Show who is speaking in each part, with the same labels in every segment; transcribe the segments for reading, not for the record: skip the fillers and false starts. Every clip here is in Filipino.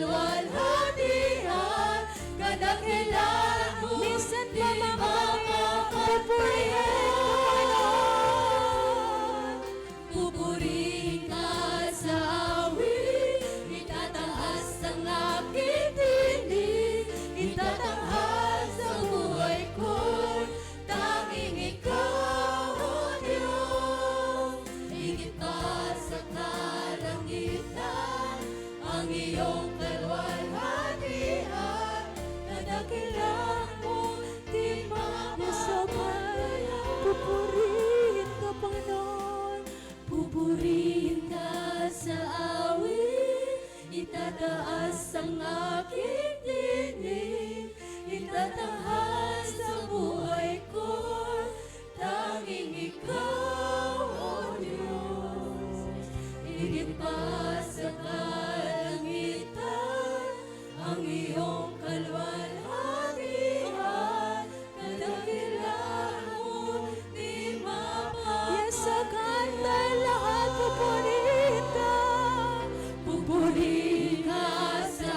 Speaker 1: kalwalhatian, kadakilaan mo,
Speaker 2: Minsan
Speaker 1: di
Speaker 2: pa mga
Speaker 1: mapapantayaan. Pupurihin ka sa awit, itataas ang aking tinig, itatanghal sa buhay ko, tanging ikaw, O Diyos. Higit pa sa kalangitan, ang iyong kalwalhatian, kadakilaan mo, di mapapantayaan.
Speaker 2: Pupurihin ka, Panginoon.
Speaker 1: Pupurihin ka sa awit, itataas ang aking tinig, itatanghal sa buhay ko, tanging ikaw, O Diyos. Higit pa sa kalangitan, ang iyong kalwalhatian, kadakilaan mo, di mapapantayaan.
Speaker 2: Yes, sa kanta lahat pupurihin ka.
Speaker 1: Pupurihin ka sa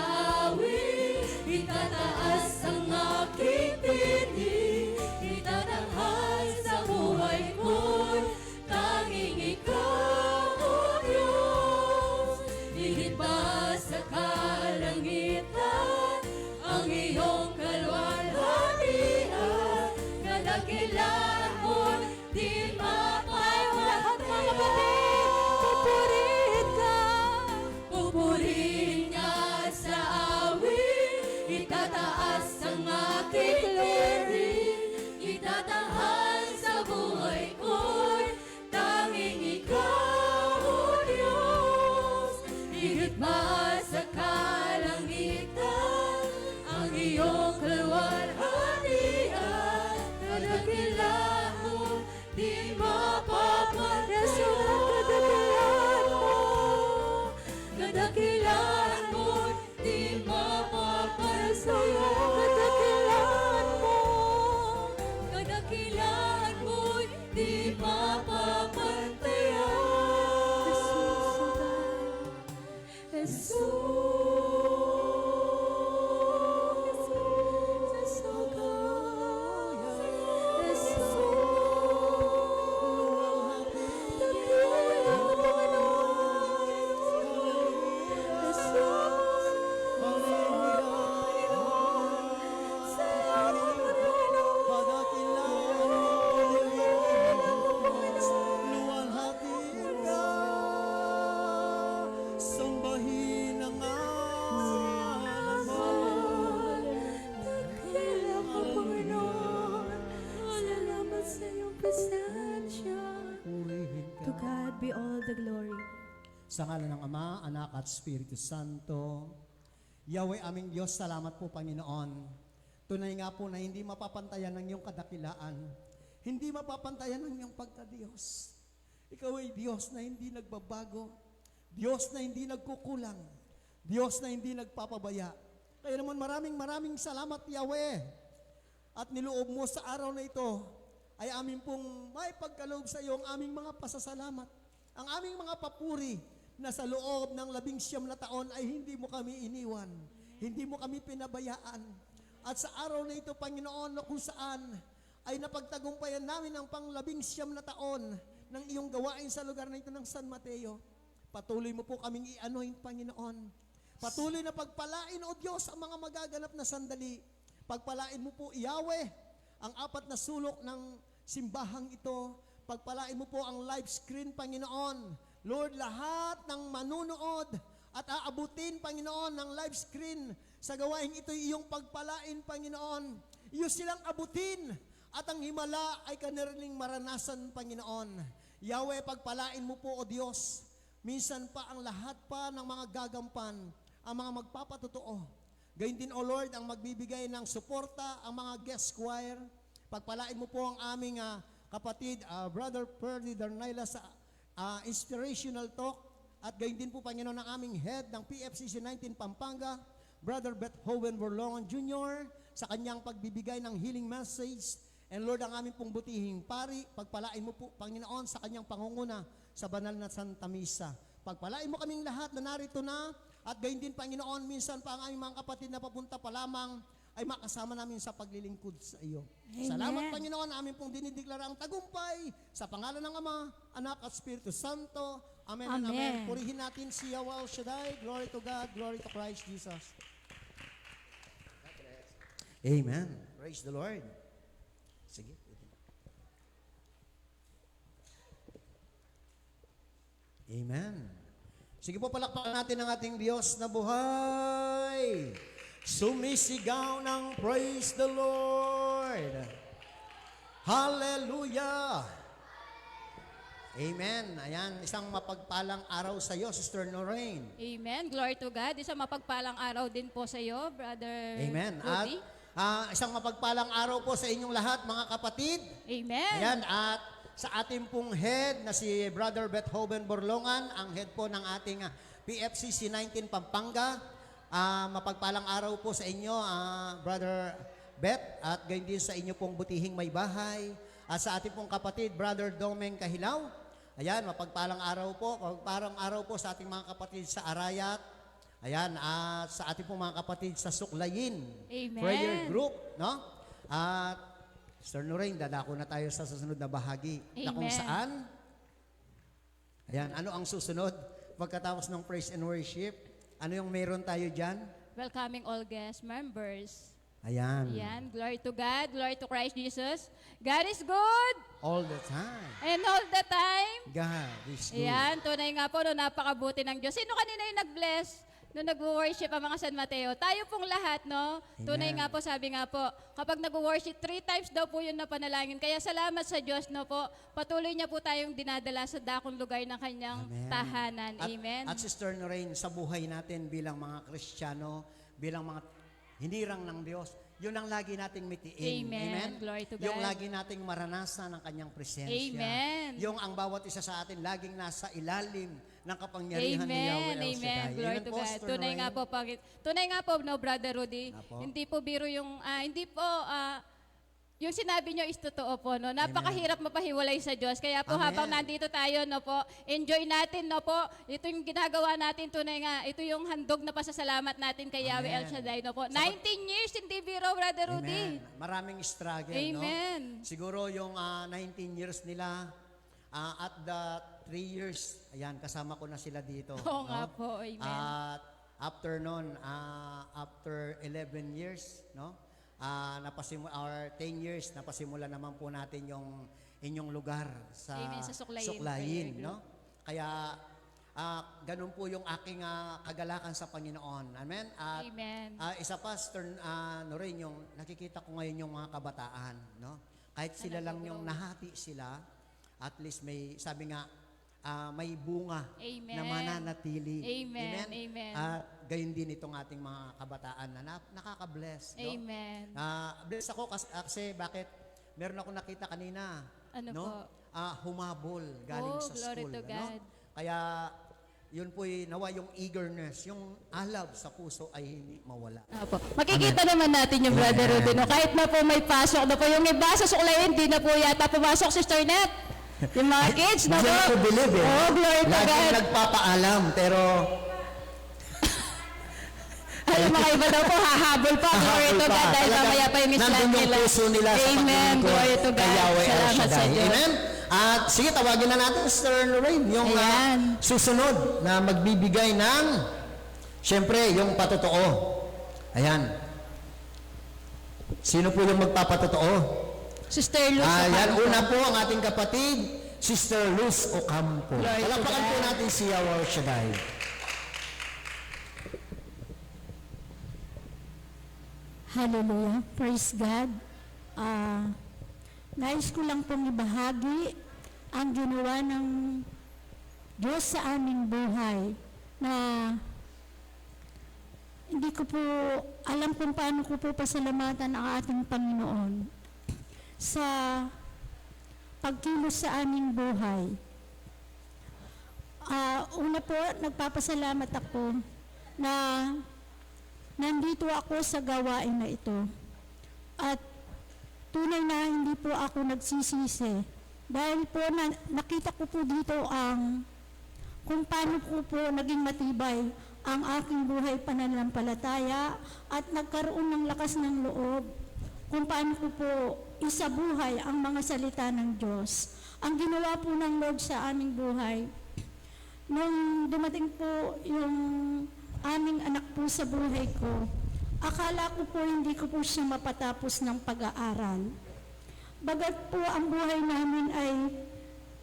Speaker 1: awit, itataas ang aking tinig, itatanghal sa buhay ko'y tanging ikaw, O Diyos. Higit pa sa kalangitan, ang iyong kalwalhatian, kadakilaan mo, di
Speaker 2: Lahat mga
Speaker 1: mapapantayaan.
Speaker 2: kapatid, pupurihin ka.
Speaker 1: Pupurihin ka sa awit, itataas ang aking tinig, itatanghal sa buhay ko'y tanging ikaw, O Diyos. Higit pa sa kalangitan, ang iyong kalwalhatian, kadakilaan mo, di mapapantayaan. Kadakilaan mo, di mapapantayaan.
Speaker 2: Kadakilaan mo.
Speaker 1: Kadakilaan mo, di mapapantayaan.
Speaker 3: Sambahin ang ngalan mo.
Speaker 2: Dakila ka, Panginoon. Salamat sa iyong presensya.
Speaker 3: Purihin ka.
Speaker 2: To God be all the glory.
Speaker 3: Sa ngalan ng Ama, Anak at Espiritu Santo, Yahweh aming Diyos, salamat po Panginoon. Tunay nga po na hindi mapapantayan ng iyong kadakilaan, hindi mapapantayan ng iyong pagka-Diyos. Ikaw ay Diyos na hindi nagbabago, Diyos na hindi nagkukulang, Diyos na hindi nagpapabaya. Kaya naman maraming salamat Yahweh. At niloob mo sa araw na ito ay amin pong may pagkaloob sa iyo ang aming mga pasasalamat, ang aming mga papuri na sa loob ng 19 na taon ay hindi mo kami iniwan, hindi mo kami pinabayaan. At sa araw na ito, Panginoon, na kung saan ay napagtagumpayan namin ang pang-19 na taon ng iyong gawain sa lugar na ito ng San Mateo. Patuloy mo po kaming i-anoint, Panginoon. Patuloy na pagpalain, O Diyos, ang mga magaganap na sandali. Pagpalain mo po, Yahweh, ang 4 na sulok ng simbahang ito. Pagpalain mo po ang live screen, Panginoon. Lord, lahat ng manunood at aabutin, Panginoon, ng live screen sa gawain ito, iyong pagpalain, Panginoon. Iyo silang abutin at ang himala ay kanariling maranasan, Panginoon. Yahweh, pagpalain mo po, O Diyos. Minsan pa ang lahat pa ng mga gagampan, ang mga magpapatotoo. Gayun din, O Lord, ang magbibigay ng suporta, ang mga guest choir. Pagpalain mo po ang aming kapatid, Brother Perdy Darnaila sa inspirational talk. At gayon din po, Panginoon, ang aming head ng PFCC 19 Pampanga, Brother Bethoven Borlongan Jr., sa kanyang pagbibigay ng healing message. And Lord, ang aming pong butihing pari, pagpalain mo po, Panginoon, sa kanyang pangunguna sa banal na Santa Misa. Pagpalain mo kaming lahat na narito na At gayon din, Panginoon, minsan pa ang aming mga kapatid na papunta pa lamang ay makasama namin sa paglilingkod sa iyo.
Speaker 2: Amen.
Speaker 3: Salamat, Panginoon, amin pong dinideklara ang tagumpay sa pangalan ng Ama, Anak at Espiritu Santo. Amen and
Speaker 2: Amen.
Speaker 3: amen. Purihin natin si Yahweh El Shaddai. Glory to God, glory to Christ Jesus. Amen. Praise the Lord. Sige. Amen. Sige po, palakpakan natin ang ating Diyos na buhay. Sumisigaw ng praise the Lord. Hallelujah. Amen. Ayan, isang mapagpalang araw sa iyo, Sister Noreen.
Speaker 4: Amen. Glory to God. Isang mapagpalang araw din po sa iyo, Brother
Speaker 3: Amen. At
Speaker 4: Rudy.
Speaker 3: isang mapagpalang araw po sa inyong lahat, mga kapatid.
Speaker 4: Amen.
Speaker 3: Ayan, at sa ating pong head na si Brother Beethoven Borlongan, ang head po ng ating PFCC 19 Pampanga. Mapagpalang araw po sa inyo, Brother Bet, at gayon din sa inyo pong butihing may bahay. At sa ating pong kapatid, Brother Domeng Kahilaw. Ayan, mapagpalang araw po. Mapagpalang araw po sa ating mga kapatid sa Arayat. Ayan, at sa ating pong mga kapatid sa Suklayin.
Speaker 4: Amen.
Speaker 3: Prayer Group, no? At Sir Noreen, dadako na tayo sa susunod na bahagi. Na kung
Speaker 4: Amen.
Speaker 3: saan? Ayan, ano ang susunod? Pagkatapos ng praise and worship, ano yung meron tayo dyan?
Speaker 4: Welcoming all guest members.
Speaker 3: Ayan.
Speaker 4: Ayan. Glory to God. Glory to Christ Jesus. God is good.
Speaker 3: All the time.
Speaker 4: And all the time.
Speaker 3: God is good.
Speaker 4: Ayan. Tunay nga po, no, napakabuti ng Diyos. Sino kanina yung nag-bless? Nung nag-worship ang mga San Mateo. Tayo pong lahat, no? Tunay nga po, sabi nga po, kapag nag-worship, 3 times daw po yun na panalangin. Kaya salamat sa Diyos, no po. Patuloy niya po tayong dinadala sa dakong lugar ng kanyang
Speaker 3: Amen.
Speaker 4: tahanan. Amen.
Speaker 3: At Sister Noreen, sa buhay natin bilang mga Kristiyano, bilang mga hinirang ng Diyos, yun ang lagi nating mitiin.
Speaker 4: Amen. Glory to God.
Speaker 3: Yung lagi nating maranasan ng kanyang presensya.
Speaker 4: Amen.
Speaker 3: Yung ang bawat isa sa atin laging nasa ilalim ng kapangyarihan ni Yahweh
Speaker 4: Amen.
Speaker 3: El
Speaker 4: Amen.
Speaker 3: Shaddai.
Speaker 4: Glory
Speaker 3: Amen
Speaker 4: to
Speaker 3: po,
Speaker 4: God.
Speaker 3: Sister
Speaker 4: Tunay nga
Speaker 3: Noreen.
Speaker 4: po, tunay nga po, no, Brother Rudy.
Speaker 3: Apo.
Speaker 4: Hindi po biro yung, hindi po, yung sinabi nyo is totoo po, no? Napakahirap mapahiwalay sa Diyos. Kaya po
Speaker 3: Amen.
Speaker 4: habang nandito tayo, no po, enjoy natin, no po. Ito yung ginagawa natin, tunay nga. Ito yung handog na pasasalamat natin kay Yahweh El
Speaker 3: Amen.
Speaker 4: Shaddai, no po. 19 years, hindi biro, Brother Rudy.
Speaker 3: Amen. Maraming struggle,
Speaker 4: Amen.
Speaker 3: no? Siguro yung 19 years nila, at the 3 years, ayan, kasama ko na sila dito.
Speaker 4: Oo
Speaker 3: no?
Speaker 4: nga po, amen.
Speaker 3: At after nun, after 11 years, no? Or 10 years, napasimula naman po natin yung inyong lugar sa
Speaker 4: Amen, sa Suklayin
Speaker 3: Suklayin,
Speaker 4: Prayer
Speaker 3: no? Kaya, ganun po yung aking kagalakan sa Panginoon. Amen? At
Speaker 4: Amen.
Speaker 3: isa pa, Sister Noreen, yung nakikita ko ngayon yung mga kabataan, no? Kahit sila lang yung nahati sila, at least may, sabi nga, may bunga
Speaker 4: Amen.
Speaker 3: na mananatili.
Speaker 4: Amen. Amen.
Speaker 3: At gayon din itong ating mga kabataan na nakaka-bless. No?
Speaker 4: Amen.
Speaker 3: Bless ako kasi bakit? Meron ako nakita kanina.
Speaker 4: Ano
Speaker 3: no?
Speaker 4: po?
Speaker 3: Humabol galing sa
Speaker 4: glory
Speaker 3: school.
Speaker 4: to God.
Speaker 3: Kaya yun po'y nawa yung eagerness, yung alab sa puso ay hindi mawala.
Speaker 4: Opo. Makikita naman natin yung Brother Rudy, no? Kahit na po may pasok na po. Yung iba sa Suklayin, hindi na po yata pumasok, Sister Net. Yung mga kids, no?
Speaker 3: Diyan ako believe eh.
Speaker 4: Oh, glory to
Speaker 3: Laging
Speaker 4: God.
Speaker 3: nagpapaalam, pero
Speaker 4: Ay, yung mga iba daw po, hahabol pa. Glory to God. Dahil mamaya pa yung islam
Speaker 3: nandun yung
Speaker 4: nila.
Speaker 3: puso nila sa
Speaker 4: Amen.
Speaker 3: paglilingkod
Speaker 4: Glory to
Speaker 3: kay
Speaker 4: God.
Speaker 3: Yahweh El
Speaker 4: Salamat sa
Speaker 3: Shaddai.
Speaker 4: Diyos.
Speaker 3: Amen? At sige, tawagin na natin, Sister Lorraine, yung
Speaker 4: Ayan.
Speaker 3: susunod na magbibigay ng, syempre, yung patotoo. Ayan. Sino po yung magpapatotoo?
Speaker 4: Sister Luz.
Speaker 3: Ayan, una po ang ating kapatid, Sister Luz Ocampo.
Speaker 4: Glory to
Speaker 3: Palakpakan po
Speaker 4: God.
Speaker 3: natin si Yahweh El Shaddai.
Speaker 2: Hallelujah. Praise God. Nais ko lang pong ibahagi ang ginawa ng Diyos sa aming buhay na hindi ko po alam kung paano ko po pasalamatan ang ating Panginoon sa pagkilos sa aming buhay. Una po, nagpapasalamat ako na nandito ako sa gawain na ito. At tunay na hindi po ako nagsisisi. Dahil po nakita ko po dito kung paano ko po naging matibay ang aking buhay pananampalataya at nagkaroon ng lakas ng loob kung paano ko po isabuhay ang mga salita ng Diyos. Ang ginawa po ng Lord sa aming buhay, nung dumating po yung aming anak po sa buhay ko, akala ko po hindi ko po siya mapatapos ng pag-aaral. Bagat po ang buhay namin ay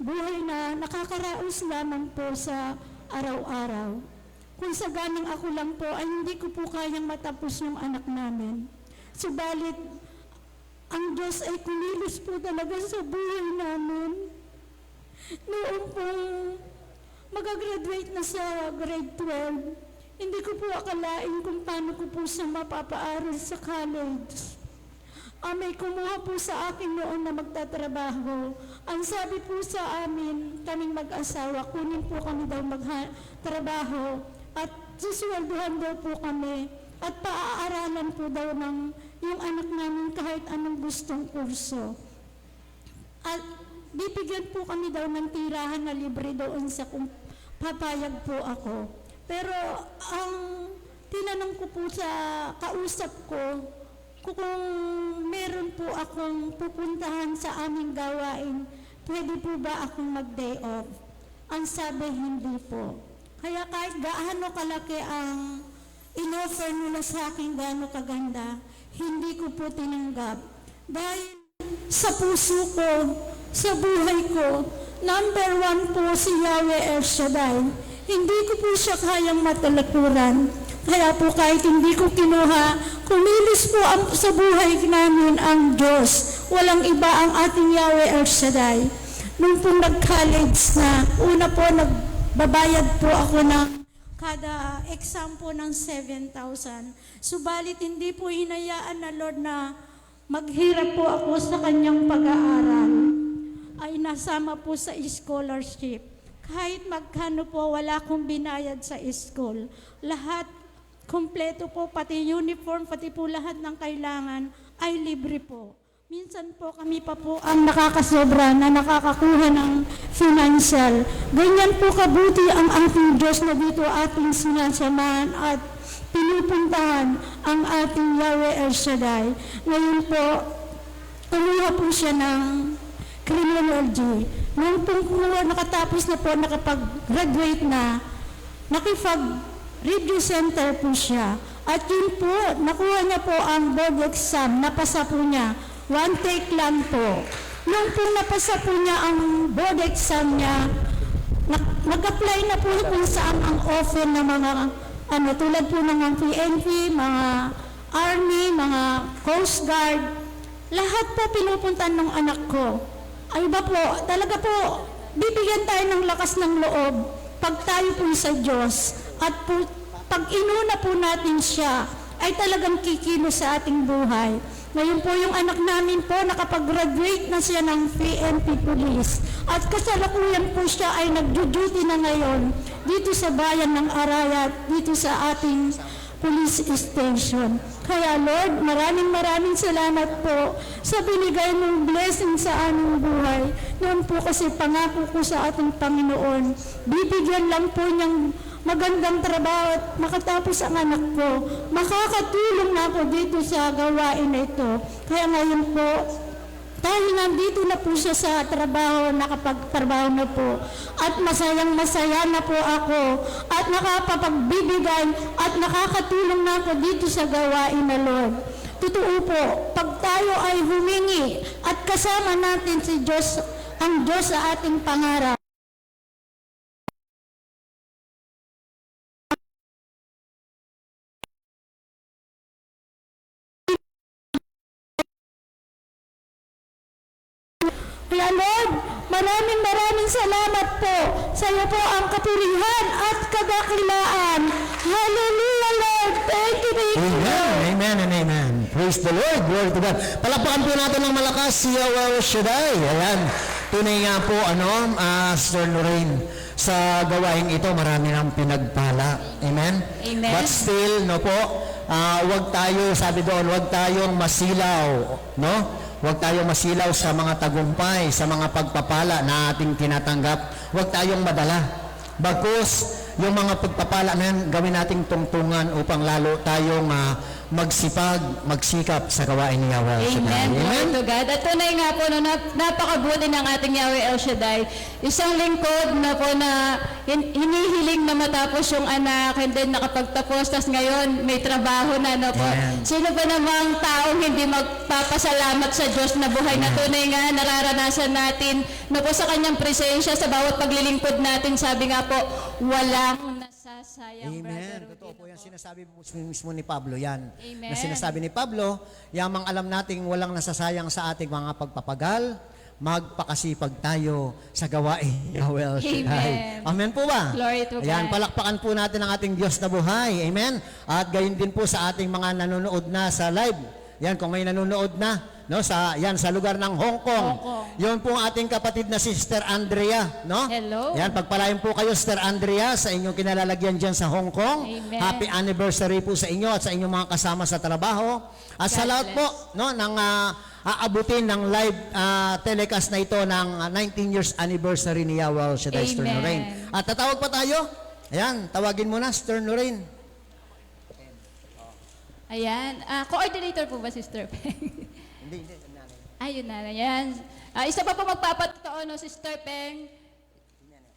Speaker 2: buhay na nakakaraos lamang po sa araw-araw. Kung sa ganang ako lang po ay hindi ko po kayang matapos yung anak namin. Subalit, ang Diyos ay kumilos po talaga sa buhay namin. Noong pong magagraduate na sa grade 12, hindi ko po akalain kung paano ko po siya mapapaaral sa college. May kumuha po sa akin noon na magtatrabaho. Ang sabi po sa amin, kaming mag-asawa, kunin po kami daw magtrabaho at susweldohan daw po kami at paaaralan po daw ng yung anak namin kahit anong gustong kurso. At bibigyan po kami daw ng tirahan na libre doon sa kung papayag po ako. Pero ang tinanong ko po sa kausap ko, kung meron po akong pupuntahan sa aming gawain, pwede po ba akong mag-day off? Ang sabi, hindi po. Kaya kahit gaano kalaki ang in-offer nila sa akin, gaano kaganda, hindi ko po tinanggap. Dahil sa puso ko, sa buhay ko, number 1 po si Yahweh El Shaddai. Hindi ko po siya kayang matalikuran. Kaya po kahit hindi ko kinuha, kumilos po sa buhay namin ang Diyos. Walang iba ang ating Yahweh El Shaddai. Nung po nag-college na, una po nagbabayad po ako ng kada exam po ng 7,000. Subalit hindi po hinayaan na Lord na maghirap po ako sa kanyang pag-aaral. Ay nasama po sa scholarship. Kahit magkano po, wala akong binayad sa school. Lahat, kompleto po, pati uniform, pati po lahat ng kailangan ay libre po. Minsan po kami pa po ang nakakasobra na nakakakuha ng financial. Ganyan po kabuti ang ating Diyos na dito ating sinasamahan at pinupuntahan ang ating Yahweh El Shaddai. Ngayon po, kumuha po siya ng criminology. Nung po nakatapos na po, nakapag-graduate na, nakipag-review center po siya. At yun po, nakuha niya po ang board exam, napasa po niya. 1 take lang po. Nung po napasa po niya ang board exam niya, nag-apply na po kung saan ang offer ng mga, tulad po ng PNP, mga Army, mga Coast Guard, lahat po pinupuntan ng anak ko. Ay ba po, talaga po, bibigyan tayo ng lakas ng loob pag tayo po sa Diyos at po, pag inuna po natin siya, ay talagang kikilos sa ating buhay. Ngayon po yung anak namin po, nakapag-graduate na siya ng PNP Police. At kasalukuyan po siya ay nag-duty na ngayon dito sa bayan ng Arayat, dito sa ating police station. Kaya Lord, maraming salamat po sa binigay mong blessing sa aming buhay. Noon po kasi pangako ko sa ating Panginoon, bibigyan lang po niyang magandang trabaho at makatapos ang anak ko. Makakatulong na ako dito sa gawain na ito. Kaya ngayon po, dahil nandito na po siya sa trabaho, nakapagtrabaho na po, at masayang-masaya na po ako, at nakapagbibigay, at nakakatulong na ako dito sa gawain na Lord. Totoo po, pag tayo ay humingi, at kasama natin si Diyos, ang Diyos sa ating pangarap, kaya Lord, maraming salamat po. Sa iyo po ang kapurihan at kadakilaan. Hallelujah, Lord. Thank you.
Speaker 5: Amen and amen. Praise the Lord. Glory to God. Palakpakan po natin ng malakas si Yahweh Shaddai. Ayan. Tunay nga po, Sister Lorraine, sa gawain ito, marami nang pinagpala. Amen?
Speaker 1: Amen.
Speaker 5: But still, wag tayo, sabi doon, wag tayong masilaw, no? Huwag tayong masilaw sa mga tagumpay, sa mga pagpapala na ating tinatanggap. Huwag tayong madala. Bagkus, yung mga pagpapala na yan, gawin nating tungtungan upang lalo tayong magsipag, magsikap sa gawain ni Yahweh El Shaddai.
Speaker 4: Amen. Glory to God. At tunay nga po, no, napakabuti ng ating Yahweh El Shaddai. Isang lingkod na po na hinihiling na matapos yung anak, and then nakapagtapos, tapos ngayon may trabaho na, no po.
Speaker 5: Amen.
Speaker 4: Sino ba namang taong hindi magpapasalamat sa Diyos na buhay na tunay nga nararanasan natin, no po, sa kanyang presensya, sa bawat paglilingkod natin, sabi nga po, walang nasasayang, Brother
Speaker 5: Amen.
Speaker 4: Rudy,
Speaker 5: Totoo po
Speaker 4: no
Speaker 5: yan.
Speaker 4: po.
Speaker 5: Sinasabi mismo ni Pablo yan.
Speaker 4: Amen.
Speaker 5: Na sinasabi ni Pablo, yamang alam nating walang nasasayang sa ating mga pagpapagal, magpakasipag tayo sa gawain ni Yahweh El Shaddai.
Speaker 4: Amen.
Speaker 5: Amen po ba?
Speaker 4: Glory to
Speaker 5: Ayan,
Speaker 4: God.
Speaker 5: palakpakan po natin ang ating Diyos na buhay. Amen. At gayon din po sa ating mga nanonood na sa live. Yan, kung may nanonood na, no, sa lugar ng Hong Kong.
Speaker 4: Hong Kong.
Speaker 5: Yun po ang ating kapatid na Sister Andrea, no?
Speaker 4: Hello.
Speaker 5: Yan, pagpalain po kayo, Sister Andrea, sa inyong kinalalagyan dyan sa Hong Kong.
Speaker 4: Amen.
Speaker 5: Happy anniversary po sa inyo at sa inyong mga kasama sa trabaho. At sa
Speaker 4: God
Speaker 5: lahat
Speaker 4: bless.
Speaker 5: po, no, ng aabutin ng live telecast na ito ng 19 years anniversary ni Yahweh El Shaddai, Sister
Speaker 4: Amen.
Speaker 5: Lorraine. At tatawag pa tayo. Ayan, tawagin mo na, Sister Lorraine.
Speaker 4: Ayan. Coordinator po ba, Sister Peng?
Speaker 5: Hindi.
Speaker 4: Ayun na. Ayan. Isa pa po magpapatotoo, no, Sister Peng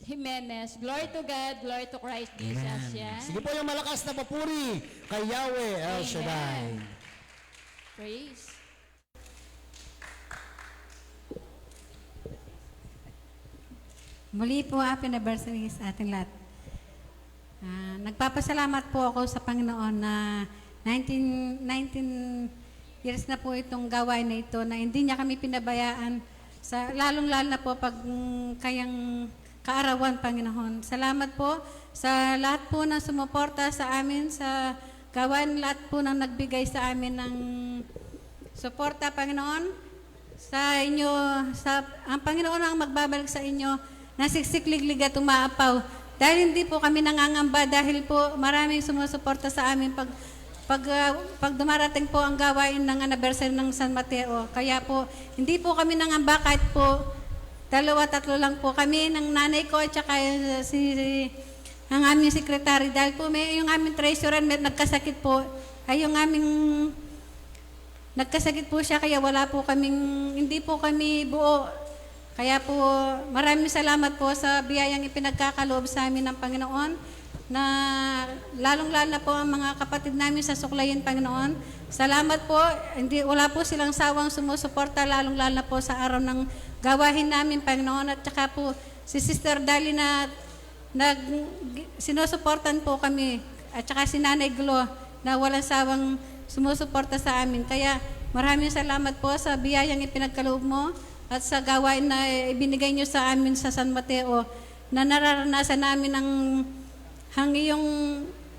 Speaker 4: Jimenez. Glory to God, glory to Christ Jesus. Yan.
Speaker 5: Sige po yung malakas na papuri kay Yahweh El
Speaker 4: Amen.
Speaker 5: Shaddai.
Speaker 4: Praise.
Speaker 6: Muli po, happy anniversary sa ating lahat. Nagpapasalamat po ako sa Panginoon na 19 years na po itong gawain na ito na hindi niya kami pinabayaan sa lalong-lalo na po pag kayang kaarawan, Panginoon. Salamat po sa lahat po na sumuporta sa amin sa gawain, lahat po nang nagbigay sa amin ng suporta, Panginoon. Sa inyo, ang Panginoon ang magbabalik sa inyo na siksikliglig at umaapaw. Dahil hindi po kami nangangamba, dahil po maraming sumusuporta sa amin pag dumarating po ang gawain ng anniversary ng San Mateo. Kaya po, hindi po kami nangamba kahit po 2-3 lang po kami ng nanay ko at saka ang aming sekretary. Dahil po yung aming treasurer nagkasakit po, ay yung aming nagkasakit po siya, kaya wala po kaming, hindi po kami buo. Kaya po, maraming salamat po sa biyayang ipinagkakaloob sa amin ng Panginoon na lalong-lalo na po ang mga kapatid namin sa Suklayin, Panginoon. Salamat po. Wala po silang sawang sumusuporta, lalong-lalo na po sa araw ng gawahin namin, Panginoon. At saka po, si Sister Dali na sinusuportan po kami. At saka si Nanay Glo na walang sawang sumusuporta sa amin. Kaya maraming salamat po sa biyayang ipinagkaloob mo at sa gawain na ibinigay nyo sa amin sa San Mateo na nararanasan namin ang iyong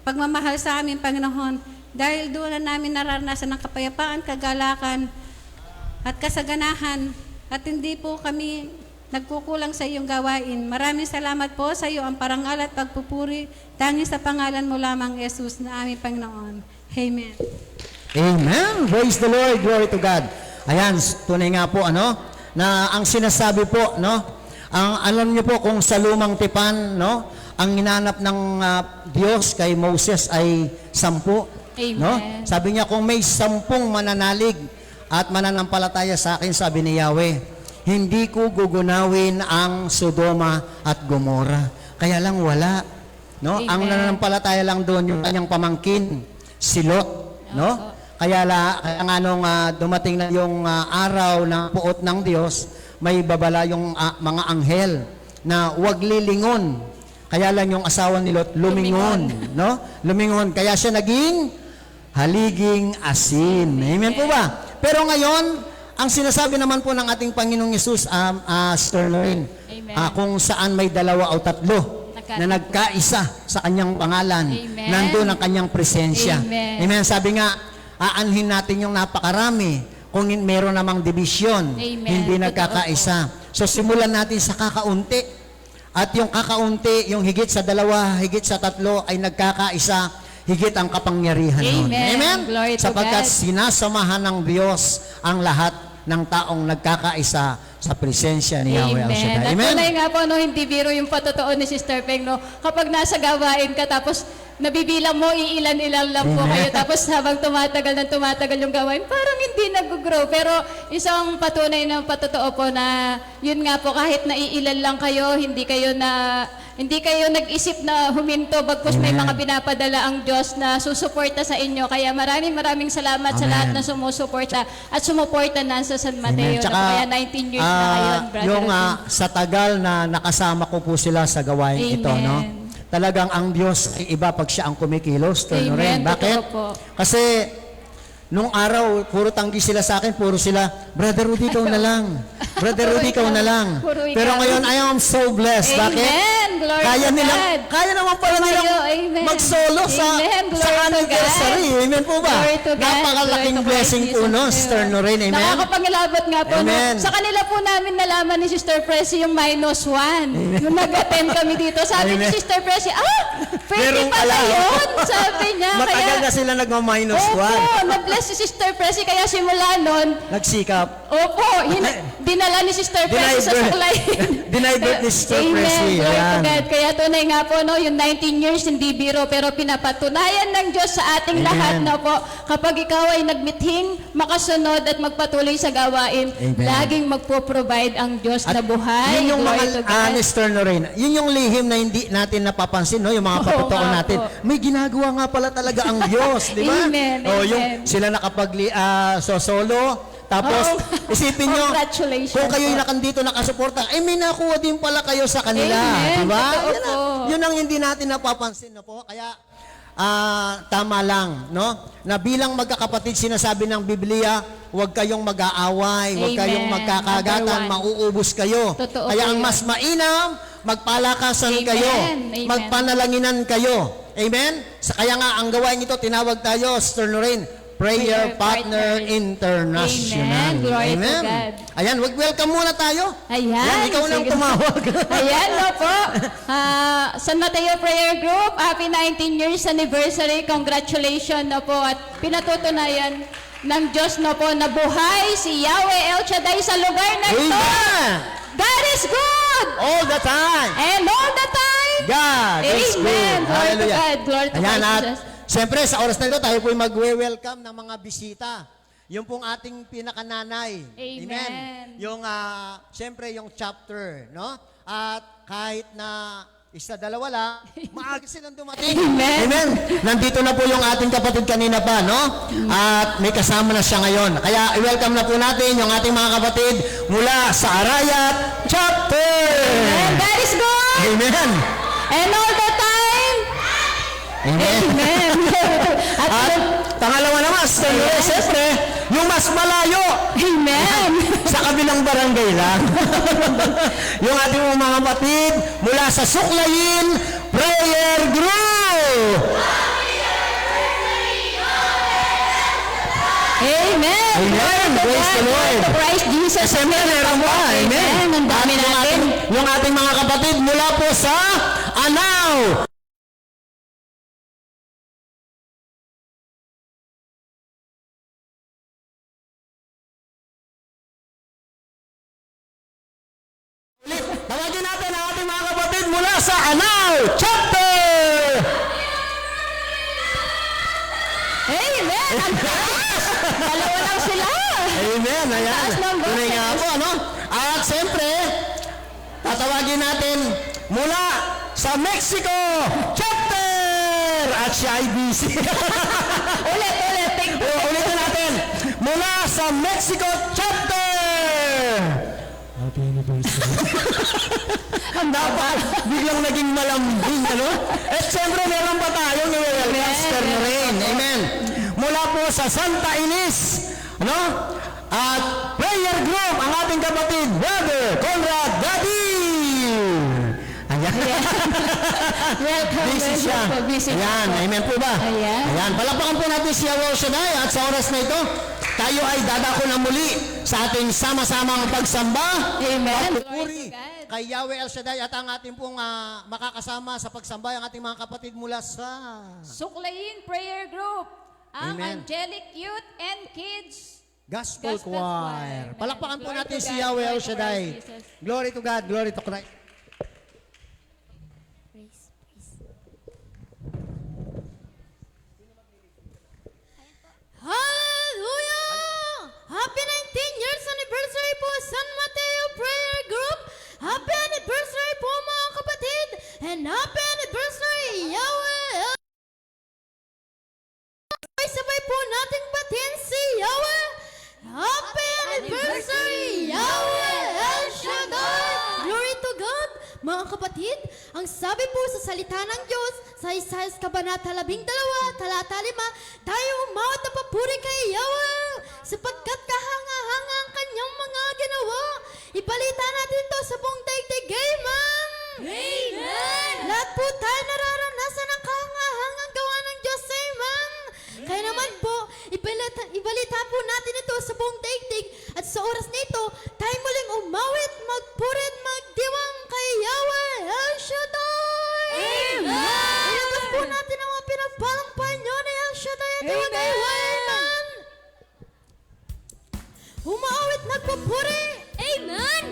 Speaker 6: pagmamahal sa amin, Panginoon. Dahil doon na namin nararanasan ang kapayapaan, kagalakan at kasaganahan at hindi po kami nagkukulang sa iyong gawain. Maraming salamat po sa iyo ang parangal at pagpupuri tanging sa pangalan mo lamang, Jesus, na aming Panginoon. Amen.
Speaker 5: Amen. Praise the Lord. Glory to God. Ayan, tunay nga po, na ang sinasabi po, ang alam niyo po kung sa lumang tipan, ang hinanap ng Diyos kay Moses ay 10.
Speaker 4: Amen.
Speaker 5: Sabi niya, kung may 10 mananalig at mananampalataya sa akin, sabi ni Yahweh, hindi ko gugunawin ang Sodoma at Gomora. Kaya lang wala.
Speaker 4: Amen.
Speaker 5: Ang nananampalataya lang doon yung kanyang pamangkin, si Lot. Kaya nga nung dumating na yung araw ng puot ng Diyos, may babala yung mga anghel na huwag lilingon. Kaya lang yung asawa ni Lot lumingon. Lumingon. Kaya siya naging haliging asin. Amen po ba? Pero ngayon, ang sinasabi naman po ng ating Panginoong Yesus, Sister Lorraine,
Speaker 4: Amen.
Speaker 5: kung saan may 2 o 3 na nagkaisa sa kanyang pangalan,
Speaker 4: Amen.
Speaker 5: nandun ang kanyang presensya.
Speaker 4: Amen.
Speaker 5: Amen. Sabi nga, aanhin natin yung napakarami kung meron namang division,
Speaker 4: Amen.
Speaker 5: hindi
Speaker 4: Totoo
Speaker 5: nagkakaisa. So simulan natin sa kakaunti. At yung kakaunti, yung higit sa 2, higit sa 3 ay nagkakaisa, higit ang kapangyarihan nun.
Speaker 4: Amen. Glory to
Speaker 5: Sapagkat
Speaker 4: God.
Speaker 5: sinasamahan ng Diyos ang lahat ng taong nagkakaisa sa presensya ni Yahweh El Shaddai.
Speaker 4: At
Speaker 5: Amen?
Speaker 4: tunay nga po, no, hindi biro yung patotoo ni Sister Peng, no? Kapag nasa gawain ka, tapos nabibilang mo, iilan-ilan lang po
Speaker 5: Amen.
Speaker 4: kayo. Tapos habang tumatagal yung gawain, parang hindi nag-grow. Pero isang patunay na patotoo po na, yun nga po, kahit naiilan lang kayo, hindi kayo nag-isip na huminto, bagkus may
Speaker 5: Amen.
Speaker 4: mga pinapadala ang Diyos na susuporta sa inyo. Kaya maraming salamat sa
Speaker 5: Amen.
Speaker 4: lahat na sumusuporta at sumuporta na sa San Mateo.
Speaker 5: Tsaka,
Speaker 4: Kaya 19 years na ngayon, Brother
Speaker 5: yung
Speaker 4: Rodin.
Speaker 5: sa tagal na nakasama ko po sila sa gawain ito,
Speaker 4: Amen.
Speaker 5: no? Talagang ang Diyos ay iba pag siya ang kumikilos. Turn rin.
Speaker 4: Amen.
Speaker 5: Bakit?
Speaker 4: Totoo po.
Speaker 5: Kasi nung araw, puro tanggi sila sa akin, puro sila, Brother Rudy, ikaw na lang. Brother Rudy, ikaw na lang.
Speaker 4: Puro ikaw.
Speaker 5: Pero ngayon, I am so blessed. Bakit?
Speaker 4: Amen. Glory
Speaker 5: Kaya
Speaker 4: to
Speaker 5: nila,
Speaker 4: God.
Speaker 5: kaya naman pala
Speaker 4: Tumayo.
Speaker 5: nilang
Speaker 4: Amen.
Speaker 5: mag-solo sa
Speaker 4: Amen. Glory to
Speaker 5: anniversary.
Speaker 4: God.
Speaker 5: Amen po ba?
Speaker 4: Glory to God.
Speaker 5: Napakalaking
Speaker 4: Glory to
Speaker 5: blessing
Speaker 4: Christ
Speaker 5: po, no?
Speaker 4: Jesus.
Speaker 5: Sister Noreen. Amen?
Speaker 4: Nakakapangilabot nga po. No?
Speaker 5: Amen.
Speaker 4: Sa kanila po namin nalaman ni Sister Presi yung -1. Nung nag-attend kami dito. Sabi ni
Speaker 5: Amen.
Speaker 4: Sister Presi, pwede
Speaker 5: Meron
Speaker 4: pala
Speaker 5: pala.
Speaker 4: yun. Sabi niya.
Speaker 5: Matagal na sila nagma-1.
Speaker 4: Opo, nag-bless si Sister Presi. Kaya simula nun,
Speaker 5: Nagsikap.
Speaker 4: opo, dinala ni Sister Presi sa suklay.
Speaker 5: Denied ni Sister Presi.
Speaker 4: Amen. Glory to
Speaker 5: Ayan.
Speaker 4: God. Kaya tunay nga po, no, yung 19 years hindi biro, pero pinapatunayan ng Diyos sa ating
Speaker 5: Amen.
Speaker 4: lahat, no po, kapag ikaw ay nagmithing, makasunod at magpatuloy sa gawain,
Speaker 5: Amen.
Speaker 4: laging magpo-provide ang Diyos na buhay.
Speaker 5: Yun yung
Speaker 4: Glory
Speaker 5: mga,
Speaker 4: to God.
Speaker 5: Mr. Noreen, yun yung lihim na hindi natin napapansin, no? Yung mga
Speaker 4: Oo
Speaker 5: patotoo
Speaker 4: nga
Speaker 5: natin.
Speaker 4: po.
Speaker 5: May ginagawa nga pala talaga ang Diyos, di ba?
Speaker 4: Amen,
Speaker 5: O, yung
Speaker 4: amen.
Speaker 5: sila solo, tapos
Speaker 4: Oo.
Speaker 5: isipin nyo,
Speaker 4: Congratulations
Speaker 5: kung kayo'y
Speaker 4: po.
Speaker 5: nakandito nakasuporta, may nakuha din pala kayo sa kanila,
Speaker 4: Amen.
Speaker 5: di ba?
Speaker 4: Totoo
Speaker 5: Yun,
Speaker 4: po.
Speaker 5: yun ang hindi natin napapansin, no po? Kaya, tama lang, no? Na bilang magkakapatid, sinasabi ng Biblia, huwag kayong mag-aaway, huwag
Speaker 4: Amen.
Speaker 5: kayong magkakagatan,
Speaker 4: Number 1.
Speaker 5: mauubos kayo.
Speaker 4: Totoo
Speaker 5: Kaya
Speaker 4: po
Speaker 5: ang
Speaker 4: yun.
Speaker 5: mas mainam, magpalakasan
Speaker 4: Amen.
Speaker 5: kayo,
Speaker 4: Amen.
Speaker 5: magpanalanginan kayo. Amen? Kaya nga, ang gawain ito, tinawag tayo, Sister Noreen, Prayer
Speaker 4: Prayer
Speaker 5: Partner
Speaker 4: Partners.
Speaker 5: International.
Speaker 4: Amen. Glory to
Speaker 5: Amen.
Speaker 4: God.
Speaker 5: Ayan, welcome muna tayo.
Speaker 4: Ayan.
Speaker 5: Yan, ikaw nang
Speaker 4: Sige.
Speaker 5: tumawag.
Speaker 4: Ayan, no po. San Mateo Prayer Group, happy 19 years anniversary. Congratulations, no po. At pinatutunayan ng Diyos, no po, na buhay si Yahweh El Shaddai sa lugar na ito.
Speaker 5: Amen.
Speaker 4: God is good!
Speaker 5: All the time.
Speaker 4: And all the time!
Speaker 5: God is good.
Speaker 4: Amen. Glory to
Speaker 5: Hallelujah.
Speaker 4: God. Glory to
Speaker 5: Ayan,
Speaker 4: God,
Speaker 5: at
Speaker 4: Jesus.
Speaker 5: siyempre, sa oras na ito, tayo po'y magwe-welcome ng mga bisita. Yung pong ating pinakananay.
Speaker 4: Amen.
Speaker 5: Yung, siyempre, yung chapter, no? At kahit na isa, dalawa lang, maaga silang dumating.
Speaker 4: Amen.
Speaker 5: Amen. Nandito na po yung ating kapatid kanina pa, no? At may kasama na siya ngayon. Kaya i-welcome na po natin yung ating mga kapatid mula sa Arayat Chapter.
Speaker 4: And God is good!
Speaker 5: Amen.
Speaker 4: And all the time!
Speaker 5: Amen.
Speaker 4: Amen.
Speaker 5: At pangalawa naman, siyempre, yung mas malayo
Speaker 4: Amen.
Speaker 5: sa kabilang barangay lang. Yung ating mga kapatid mula sa Suklayin Prayer Group.
Speaker 4: Amen.
Speaker 5: Amen.
Speaker 4: Glory to
Speaker 5: Praise
Speaker 4: God.
Speaker 5: the Lord.
Speaker 4: Glory to Christ Jesus.
Speaker 5: Siyempre, meron pa. Amen.
Speaker 4: Ang dami
Speaker 5: At
Speaker 4: natin.
Speaker 5: yung ating mga kapatid mula po sa Anao. Tawagin natin ang ating mga kapatid mula sa Anao Chapter!
Speaker 4: Amen. Ang taas. Dalawa lang sila.
Speaker 5: Amen, ayan.
Speaker 4: Taas ng boses.
Speaker 5: Tunay nga po, ano? At siyempre, tatawagin natin mula sa Mexico Chapter! At siya ay busy.
Speaker 4: Ulit.
Speaker 5: Ulitin natin. Mula sa Mexico Chapter! Happy anniversary. Ang dapat, biglang naging malambing, ano? At siyempre, meron pa tayong Master Rain. Amen. Mula po sa Santa Ines, ano? At prayer group, ang ating kapatid, Brother Conrad Daddy. Ayan.
Speaker 4: Welcome.
Speaker 5: Busy siya.
Speaker 4: Busy
Speaker 5: Ayan,
Speaker 4: po.
Speaker 5: amen po ba?
Speaker 4: Ayan.
Speaker 5: Ayan, palakpakan po natin si Yahweh El Shaddai at sa oras na ito, tayo ay dadako na muli sa ating sama-samang pagsamba.
Speaker 4: Amen.
Speaker 5: Pagpupuri
Speaker 4: Glory to God.
Speaker 5: kay Yahweh El Shaddai at ang ating pong makakasama sa pagsamba ang ating mga kapatid mula sa...
Speaker 4: Suklayin Prayer Group. Ang
Speaker 5: Amen.
Speaker 4: Angelic Youth and Kids
Speaker 3: Gospel
Speaker 4: Gospel
Speaker 3: Choir.
Speaker 4: Choir.
Speaker 3: Palakpakan po
Speaker 4: Glory
Speaker 3: natin
Speaker 4: to
Speaker 3: si
Speaker 4: God,
Speaker 3: Yahweh
Speaker 4: glory
Speaker 3: El
Speaker 4: to
Speaker 3: Shaddai.
Speaker 4: Christ Jesus.
Speaker 3: Glory to God, glory to Christ.
Speaker 1: Hallelujah! Happy 19 years anniversary po San Mateo Prayer Group. Happy anniversary po mga kapatid. And happy anniversary Yahweh. Sabay po nating batin si Yahweh. Happy anniversary Yahweh El Shaddai. Glory to God. Mga kapatid, ang sabi po sa salita ng Diyos sa Isaias Kabanata 12, talata 5, tayo umawat na papuri kay Yahweh sapagkat kahanga-hanga ang kanyang mga ginawa. Ibalita natin to sa buong daigdig. Amen! Amen! Lahat po tayo nararanasan ng kahanga-hangang gawa ng Diyos. Amen! Kaya naman po, ibalita po natin ito sa buong daigdig at sa oras na ito, tayo muling umawit, magpuri at magdiwang kay Yahweh El Shaddai! Amen! Ilabas po natin ang mga pinagpalang panyo ni El Shaddai at diwang kay Amen! Umawit, magpupuri! Amen!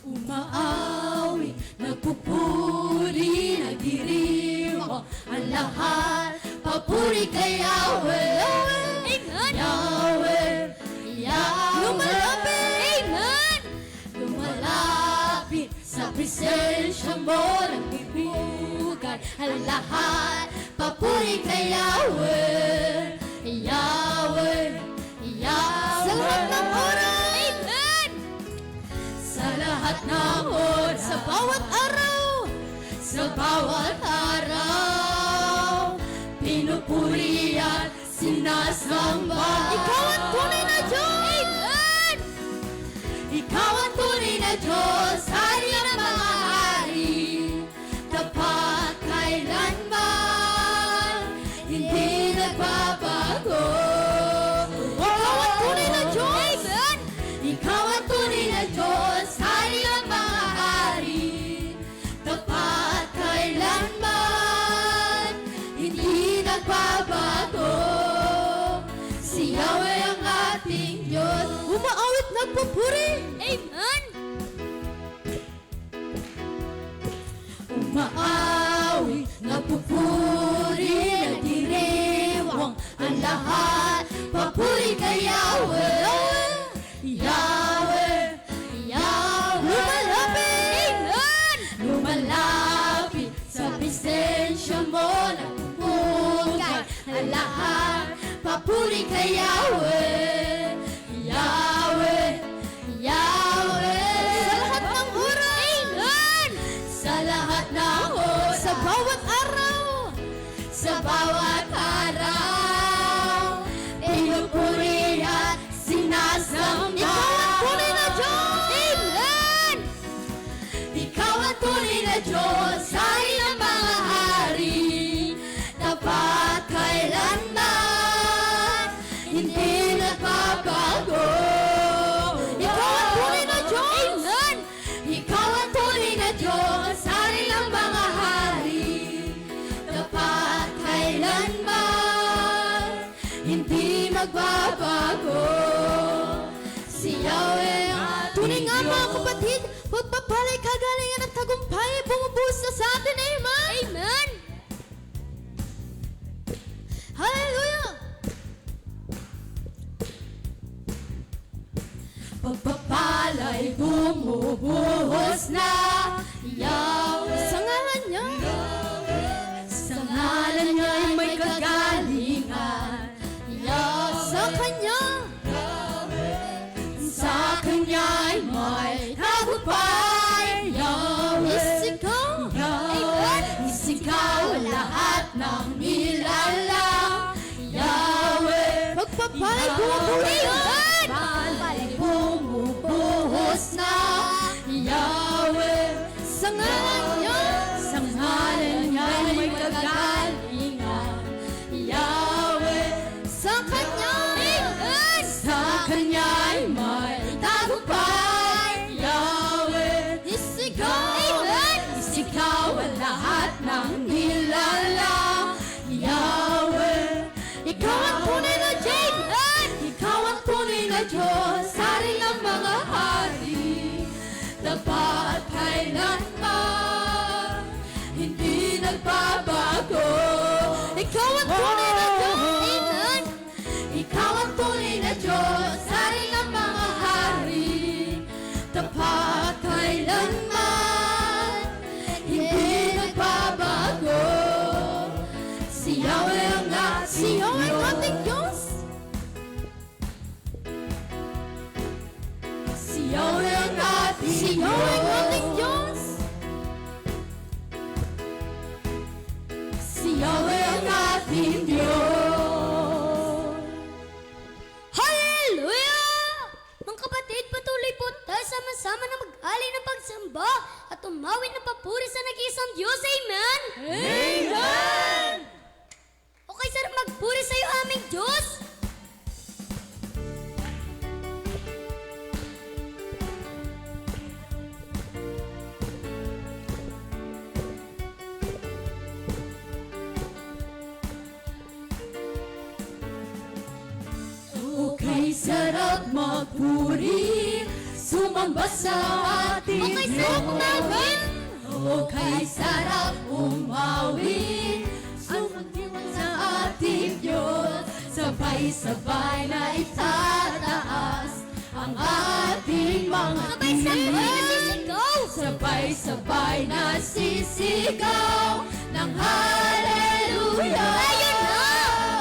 Speaker 1: Umaawi, nagpupuri, nagdiriwang ang lahat. Papuri kay Yahweh. Amen. Yahweh, Yahweh. Lumalapit. Amen. Lumalapit sa presensya mo. Nagbibigay ang lahat. Papuri kay Yahweh. Yahweh, Yahweh. Sa lahat ng oras. Amen. Sa lahat ng oras, sa bawat araw, sa bawat araw, pinupuri at sinasamba. Ikaw ang tunay na Diyos! Amen! Ikaw ang tunay na Diyos, hari ng mga hari, tapat kailanman, hindi nagbabago. Ikaw ang tunay na Diyos! Amen! Ikaw ang tunay na Diyos, hari ng mga hari, tapat kailanman, hindi nagbabago. Si Yahweh ang ating Diyos, umaawit nagpupuri. Amen! Umaawit nagpupuri, nagdiriwang ang lahat. Papuri kay Yahweh. Yahweh, Yahweh. Lumalapit! Amen! Lumalapit sa presensya mo. Nagpupugay ang lahat. Papuri kay Yahweh. Yahweh, Yahweh. Sa lahat ng oras. Amen! Sa lahat ng oras. Sa bawat araw. Sa bawat araw. Pinupuri at sinasamba. Ikaw ang tunay na Diyos! Amen! Ikaw ang tunay na Diyos, hari ng mga hari, tapat kailanman, hindi nagbabago. Ikaw ang tunay na Diyos! Amen! Ikaw ang tunay na Diyos, hari ng mga hari, tapat kailanman, hindi magbabago. Si Yahweh ang tunay nga mga kapatid, pagpapalay, kagalingan at tagumpay bumubuhos na sa atin. Amen! Amen! Hallelujah! Pagpapalay bumubuhos na Yahweh sa ngalan niya. Sa ngalan niya ay may kagalingan. Yahweh sa kanya. Sa kanya ay may tagumpay. Yahweh, isigaw, Yahweh, isigaw lahat ng nilalang. Yahweh, pagpapalay bumubuhos. Pagpapalay bumubuhos na. Yahweh, sa ngalan niya. Sa ngalan niya ay may kagalingan. Yahweh, sa kanya. Sa kanya ay may tagumpay. Si Yahweh ang ating Diyos. Si Yahweh ang ating Diyos. Hallelujah! Mga kapatid, patuloy po tayo sama-sama na mag-alay ng pagsamba at umawit ng papuri sa nag-iisang Diyos. Amen? Amen! Okay, sir, magpuri sa iyo aming Diyos. Okay, sarap magpuri, sumamba sa ating okay, Diyos. Okay, sarap umawit, sumamba sa ating Diyos. Sabay-sabay na itataas ang ating mga sabay-sabay na sisigaw ng Hallelujah. Ayun na!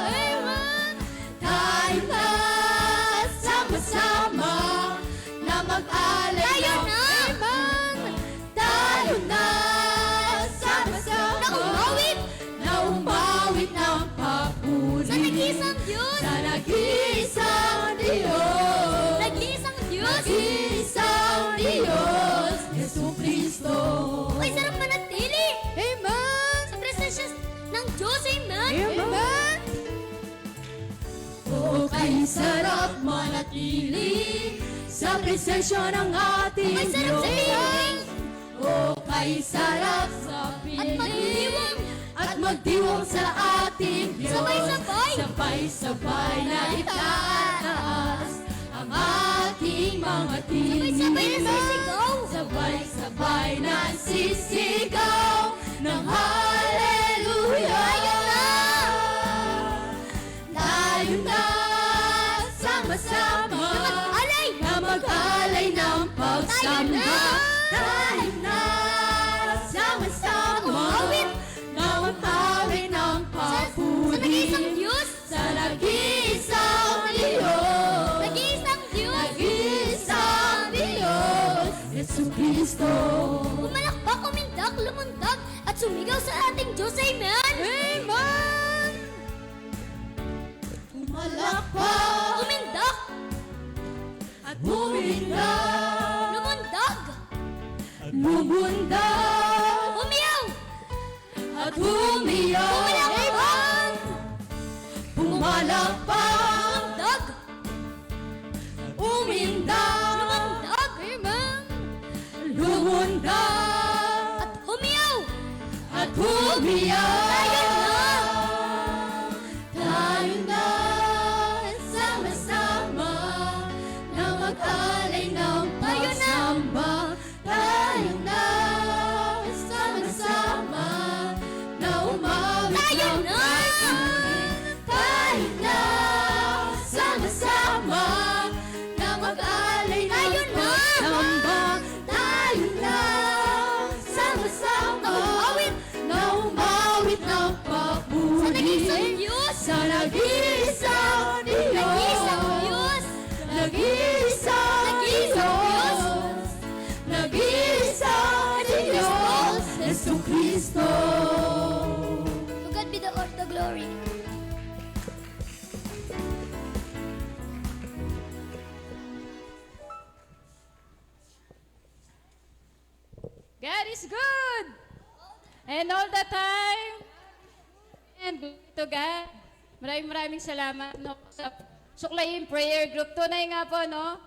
Speaker 1: Amen! Tayo na sama-sama na mag-alay. Ayun na! Amen! Tayo na sama-sama na umawit ng papuri sa nag-iisang Diyos. Sa nag-iisang Diyos. Nag-iisang Diyos. Nag-iisang Diyos. Jesucristo. Ay, sarap manatili. Amen. Sa presensya ng Diyos. Amen. Amen. Okay, sarap manatili sa presensya ng ating Diyos. Okay, sarap sabihin. Okay, sarap sabihin. At magdiwang sa ating Diyos. Sabay-sabay. Sabay-sabay na itataas ang ating mga tinig. Sabay-sabay na sisigaw. Sabay-sabay na sisigaw ng Hallelujah. Ayun na! Tayo na sama-sama na mag-alay ng pagsamba. Tayo na sama-sama na mag-alay ng papuri. Sa nag-iisang Diyos. Sa nag-iisang Diyos. Nag-iisang Diyos. Nag-iisang Diyos. Jesucristo. Pumalakpak, umindak, lumundag, at sumigaw sa ating Diyos. Amen. Amen. Pumalakpak, umindak, at umindak, lumundag, lumundag, umiyaw, at umiyaw. Pumalakpak, pumalakpak, umindag, lumundag, amen, lumundag, at umiyaw, at umiyaw. Tayo na sama-sama na mag-alay ng pagsamba. Tayo na sama-sama na umawit ng papuri. Tayo na sama-sama na mag-alay ng pagsamba. Tayo na sama-sama na umawit ng papuri. Sa nag-iisang Diyos. Sa nag-iisang Diyos. Nag-iisang Diyos. Nag-iisang Diyos. Nag-iisang Diyos. Jesucristo. To God be the glory.
Speaker 4: God is good. And all the time. And to God. Maraming salamat no, sa Suklayin Prayer Group. Tunay nga po, no,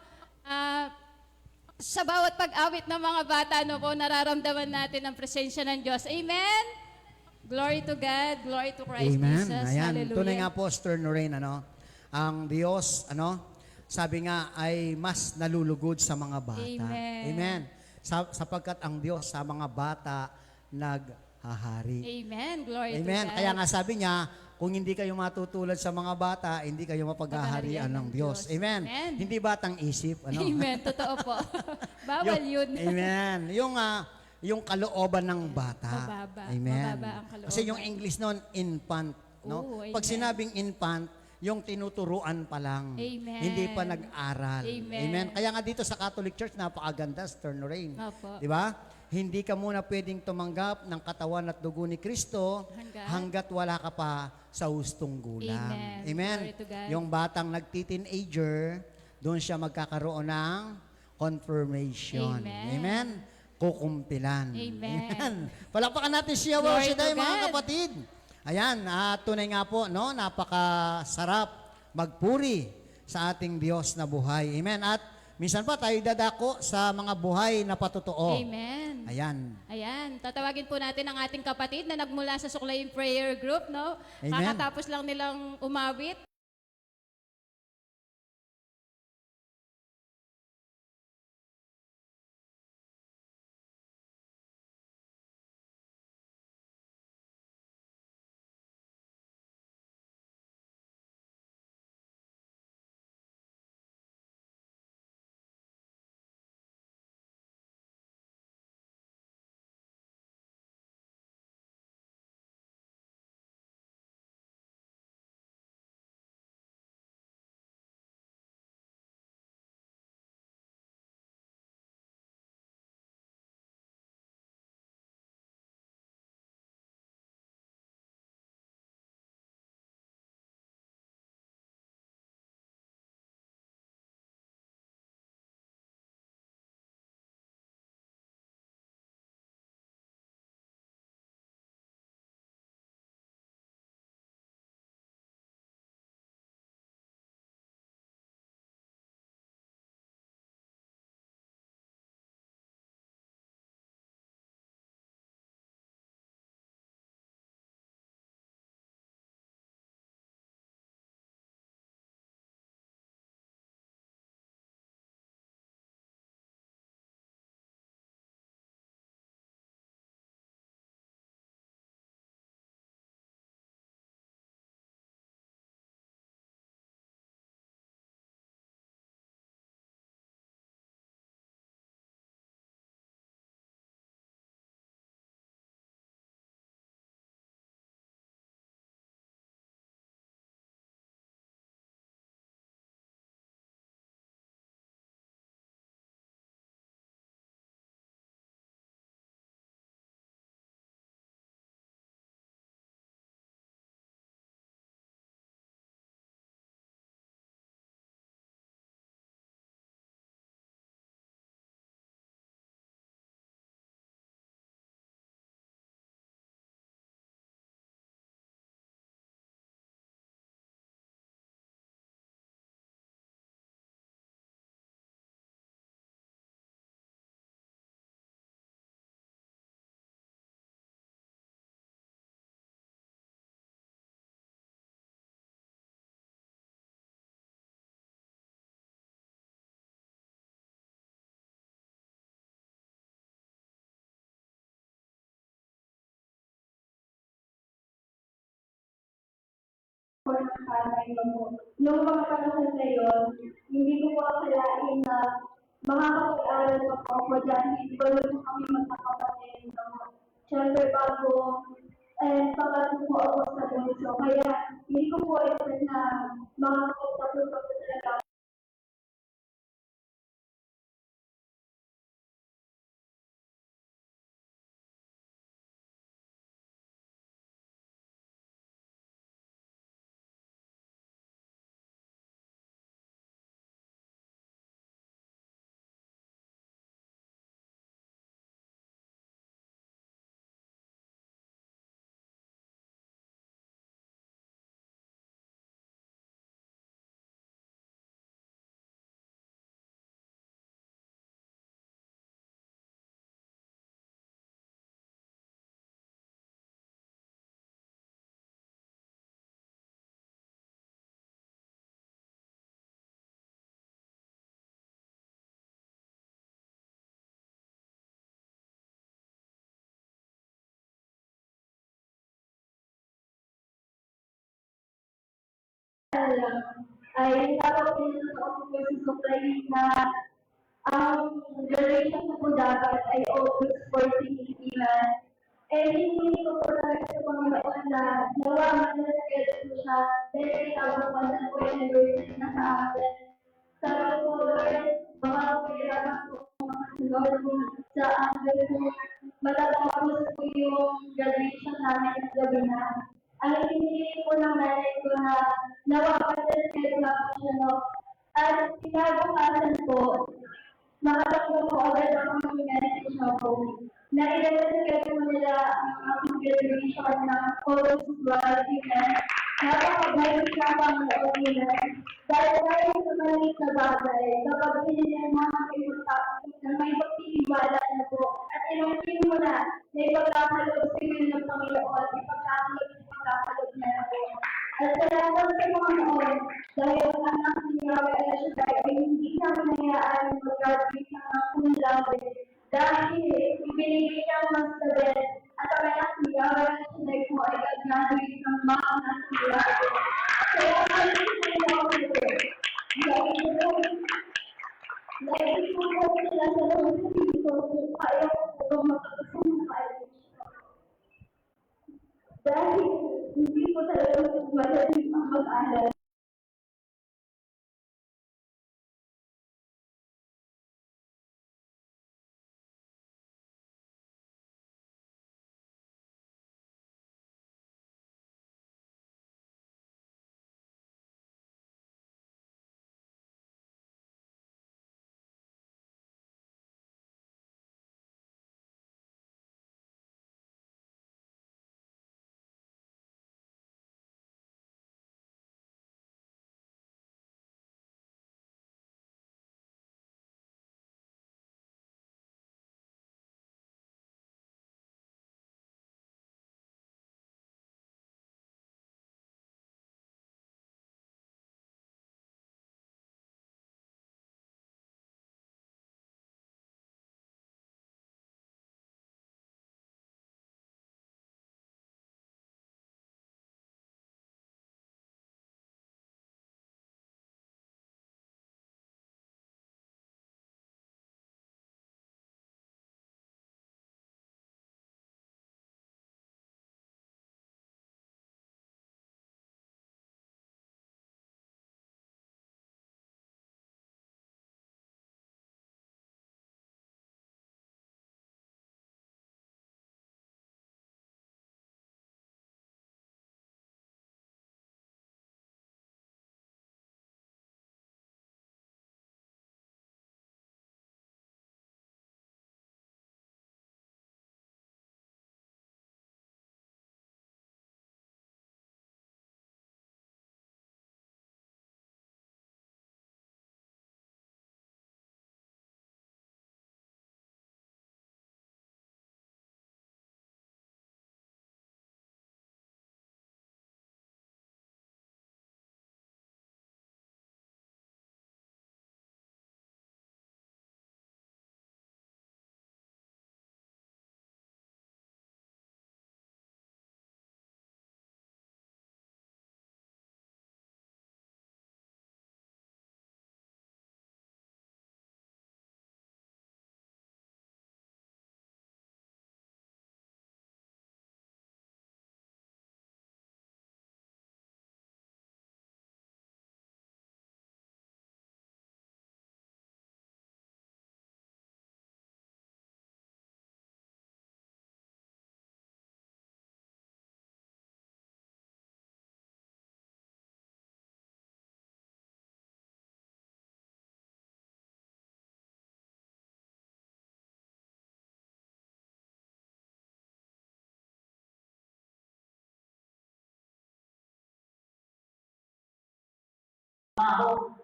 Speaker 4: sa bawat pag-awit ng mga bata, no po, nararamdaman natin ang presensya ng Diyos. Amen? Glory to God. Glory to Christ
Speaker 3: Amen.
Speaker 4: Jesus.
Speaker 3: Ayan.
Speaker 4: Hallelujah.
Speaker 3: Tunay nga po, Sister Lorraine, ang Diyos, sabi nga, ay mas nalulugod sa mga bata.
Speaker 4: Amen.
Speaker 3: Amen. Sapagkat ang Diyos sa mga bata naghahari.
Speaker 4: Amen. Glory
Speaker 3: Amen.
Speaker 4: to God.
Speaker 3: Kaya nga sabi niya, kung hindi kayo matutulad sa mga bata, hindi kayo mapaghaharian ng Diyos. Amen.
Speaker 4: Amen.
Speaker 3: Hindi batang isip.
Speaker 4: Amen. Totoo po. Bawal yun.
Speaker 3: Amen. Yung kalooban ng bata.
Speaker 4: Mababa.
Speaker 3: Amen.
Speaker 4: Mababa ang kalooban.
Speaker 3: Kasi yung English noon, infant. No?
Speaker 4: Oh, amen.
Speaker 3: Pag sinabing infant, yung tinuturuan pa lang.
Speaker 4: Amen.
Speaker 3: Hindi pa nag-aral.
Speaker 4: Amen.
Speaker 3: Kaya nga dito sa Catholic Church, napakaganda, Sister Lorraine.
Speaker 4: Opo.
Speaker 3: Di ba? Hindi ka muna pwedeng tumanggap ng katawan at dugo ni Kristo hanggat wala ka pa sa hustong gulang.
Speaker 4: Amen. Glory to God.
Speaker 3: Yung batang nagti-teenager, doon siya magkakaroon ng confirmation.
Speaker 4: Amen.
Speaker 3: Kukumpilan.
Speaker 4: Amen.
Speaker 3: Palakpakan natin siya, wow,
Speaker 4: Glory
Speaker 3: siya
Speaker 4: to
Speaker 3: tayo, mga
Speaker 4: God.
Speaker 3: kapatid. Ayan, tunay nga po, no, napakasarap magpuri sa ating Diyos na buhay. Amen. At minsan pa tayo dadako sa mga buhay na patotoo.
Speaker 4: Amen.
Speaker 3: Ayan.
Speaker 4: Ayan, tatawagin po natin ang ating kapatid na nagmula sa Suklayin Prayer Group, no?
Speaker 3: Amen.
Speaker 4: Kakatapos lang nilang umawit.
Speaker 7: for nanay mo. Noong mga panahon na yun, hindi ko po akalain na makakapag-aral pa po ako dahil wala po kami magkakapatid. Siyempre bago, and pangatlo po ako sa bunso. Kaya hindi ko po expect na makakapagtapos ako talaga. Ay nakapagpilitan ako po sa supply na ang duration ko po dapat ay August 14 lang. hindi ko po talaga sa Panginoon na nawa manaskedo po siya dahil kinabukasan po yung anniversary na sa akin. Sabi ko, Lord, baka pahirapan po mga Lord sa akin po. Matatapos po yung graduation namin sa gabi na. Ang hindi po ng nanay ko na nawa manaskedo na po siya, no? At kinabukasan po, makatakbo po agad ako ng message ako. Nailalagay ko nila ang aking graduation ng August 12 event. Napakabalik na Panginoon nila. Dahil tayo sa maliit na bagay, kapag sinilyan mo ang ipagkakasip na may pagtitiwala na po, at inungkin mo na ipagkakaloob sa inyo ng Panginoon, ipagkakaloob niya na po. At salamat sa Panginoon, dahil ang anak ni Yahweh ay siya ay hindi namin hayaan mag-graduate ng mga cum laude. Dahil ibinigay niya ang mas sabit at ang anak ni Yahweh ay siya po ay mag-graduate ng mga anak ni Yahweh. Kaya malit sa iyo ako ito. Dahil po sila sa loob sa dito, kaya ko makakasama kayo. Dahil hindi po talaga madaling mag-aral.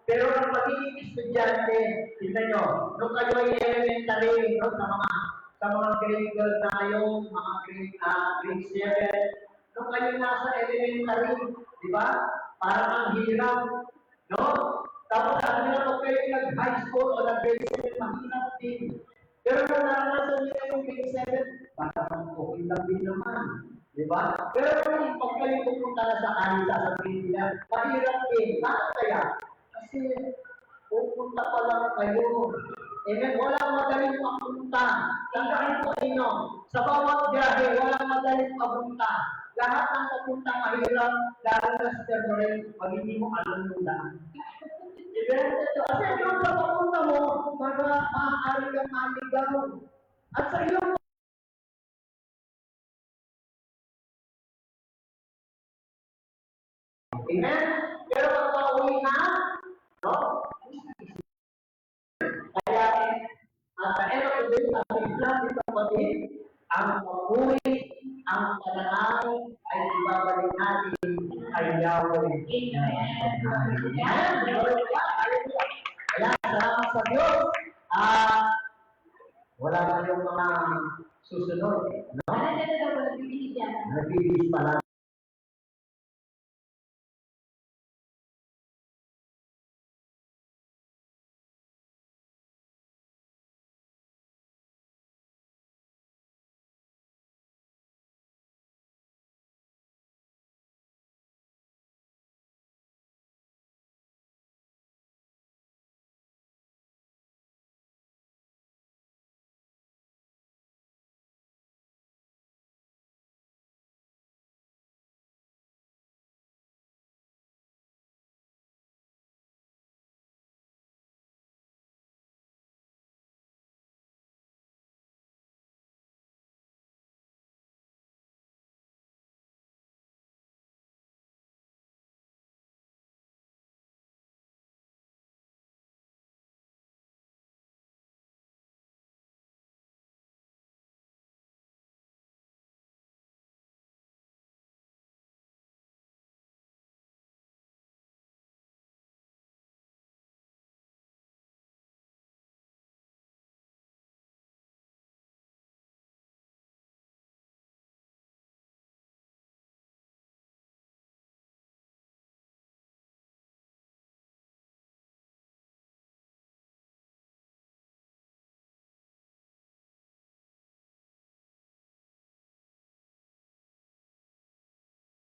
Speaker 5: Pero ang pagiging estudyante, tignan nyo, nung kayo ay elementary, no, sa mga grade 12 na kayo, mga grade 7, nung kayo nasa elementary, di ba? Parang ang hirap, no? Tapos sabi nila kung kayo nag-high school o nag-grade 7, mahirap din. Pero kung naranasan nyo yung grade 7, parang okay lang din naman. Di ba? Pero pag kayo pupunta na sa kanila, sasabihin nila, mahirap din. Bakit kaya? Kasi pupunta pa lang kayo. Amen. Walang madaling papunta. Tandaan po ninyo, sa bawat biyahe, walang madaling papunta. Lahat ng papunta mahirap, lalo na sa Terborin, pag hindi mo alam yung daan. Amen. Kasi yung sa papunta mo, maaari kang maligaw. At sa iyong Amen? Pero pag pauwi na, no? Kaya, at the end of the day, sa Islam, ito kapatid, ang papuri, ang pananang ay ibabalik natin kay Yahweh. Amen? Kaya, salamat sa Diyos. Wala na yung mga susunod. No? Nagbibigis pa lang.